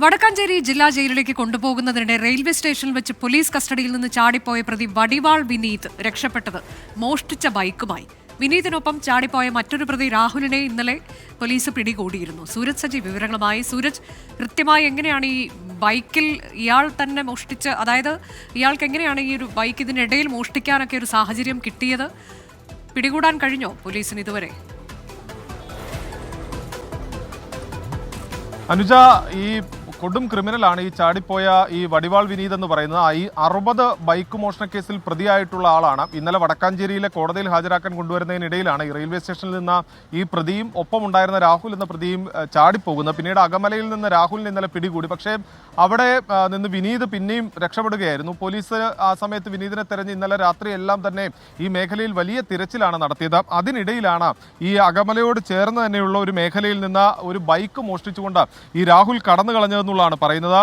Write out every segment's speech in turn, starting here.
വടക്കാഞ്ചേരി ജില്ലാ ജയിലിലേക്ക് കൊണ്ടുപോകുന്നതിനിടെ റെയിൽവേ സ്റ്റേഷനിൽ വെച്ച് പോലീസ് കസ്റ്റഡിയിൽ നിന്ന് ചാടിപ്പോയ പ്രതി വടിവാൾ വിനീത് രക്ഷപ്പെട്ടത് മോഷ്ടിച്ച ബൈക്കുമായി. വിനീതിനൊപ്പം ചാടിപ്പോയ മറ്റൊരു പ്രതി രാഹുലിനെ ഇന്നലെ പോലീസ് പിടികൂടിയിരുന്നു. സൂരജ് സജി വിവരങ്ങളുമായി. സൂരജ്, കൃത്യമായി എങ്ങനെയാണ് ഈ ബൈക്കിൽ ഇയാൾ തന്നെ മോഷ്ടിച്ച്, അതായത് ഇയാൾക്ക് എങ്ങനെയാണ് ഈ ഒരു ബൈക്ക് ഇതിനിടയിൽ മോഷ്ടിക്കാനൊക്കെ ഒരു സാഹചര്യം കിട്ടിയത്? പിടികൂടാൻ കഴിഞ്ഞോ പോലീസിന് ഇതുവരെ? അനുജ, ഈ കൊടും ക്രിമിനലാണ് ഈ ചാടിപ്പോയ ഈ വടിവാൾ വിനീത് എന്ന് പറയുന്നത്. ഈ 60 ബൈക്ക് മോഷണ കേസിൽ പ്രതിയായിട്ടുള്ള ആളാണ്. ഇന്നലെ വടക്കാഞ്ചേരിയിലെ കോടതിയിൽ ഹാജരാക്കാൻ കൊണ്ടുവരുന്നതിനിടയിലാണ് ഈ റെയിൽവേ സ്റ്റേഷനിൽ നിന്ന് ഈ പ്രതിയും ഒപ്പമുണ്ടായിരുന്ന രാഹുൽ എന്ന പ്രതിയും ചാടിപ്പോകുന്നത്. പിന്നീട് അകമലയിൽ നിന്ന് രാഹുലിനെ ഇന്നലെ പിടികൂടി. പക്ഷേ അവിടെ നിന്ന് വിനീത് പിന്നെയും രക്ഷപ്പെടുകയായിരുന്നു. പോലീസ് ആ സമയത്ത് വിനീതിനെ തെരഞ്ഞ് ഇന്നലെ രാത്രി എല്ലാം തന്നെ ഈ മേഖലയിൽ വലിയ തിരച്ചിലാണ് നടത്തിയത്. അതിനിടയിലാണ് ഈ അകമലയോട് ചേർന്ന് തന്നെയുള്ള ഒരു മേഖലയിൽ നിന്ന് ഒരു ബൈക്ക് മോഷ്ടിച്ചുകൊണ്ട് ഈ രാഹുൽ കടന്നു കളഞ്ഞതെന്നുള്ളതാണ് പറയുന്നത്.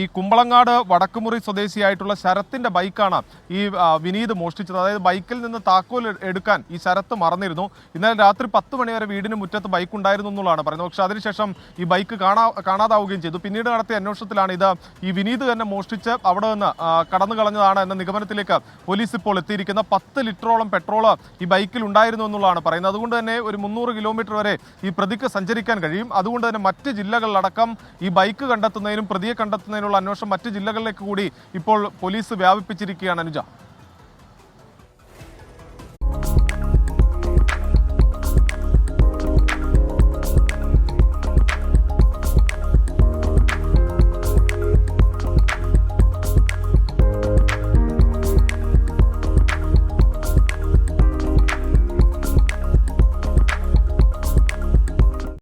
ഈ കുമ്പളങ്ങാട് വടക്കുമുറി സ്വദേശിയായിട്ടുള്ള ശരത്തിന്റെ ബൈക്കാണ് ഈ വിനീത് മോഷ്ടിച്ചത്. അതായത് ബൈക്കിൽ നിന്ന് താക്കോൽ എടുക്കാൻ ഈ ശരത്ത് മറന്നിരുന്നു. ഇന്നലെ രാത്രി 10 മണി വരെ വീടിന് മുറ്റത്ത് ബൈക്ക് ഉണ്ടായിരുന്നു എന്നുള്ളതാണ് പറയുന്നത്. പക്ഷേ അതിനുശേഷം ഈ ബൈക്ക് കാണാതാവുകയും ചെയ്തു. പിന്നീട് നടത്തിയ അന്വേഷണത്തിലാണ് ഇത് ഈ വിനീത് തന്നെ മോഷ്ടിച്ച് അവിടെ നിന്ന് കടന്നു കളഞ്ഞതാണ് എന്ന നിഗമനത്തിലേക്ക് പോലീസ് ഇപ്പോൾ എത്തിയിരിക്കുന്നത്. 10 ലിറ്ററോളം പെട്രോൾ ഈ ബൈക്കിൽ ഉണ്ടായിരുന്നു എന്നുള്ളതാണ് പറയുന്നത്. അതുകൊണ്ട് തന്നെ ഒരു 300 കിലോമീറ്റർ വരെ ഈ പ്രതിക്ക് സഞ്ചരിക്കാൻ കഴിയും. അതുകൊണ്ട് തന്നെ മറ്റ് ജില്ലകളിലടക്കം ഈ ബൈക്ക് കണ്ടെത്തുന്നതിനും പ്രതിയെ കണ്ടെത്തുന്നതിനുള്ള അന്വേഷണം മറ്റ് ജില്ലകളിലേക്ക് കൂടി ഇപ്പോൾ പോലീസ് വ്യാപിപ്പിച്ചിരിക്കുകയാണ്. അനുജ.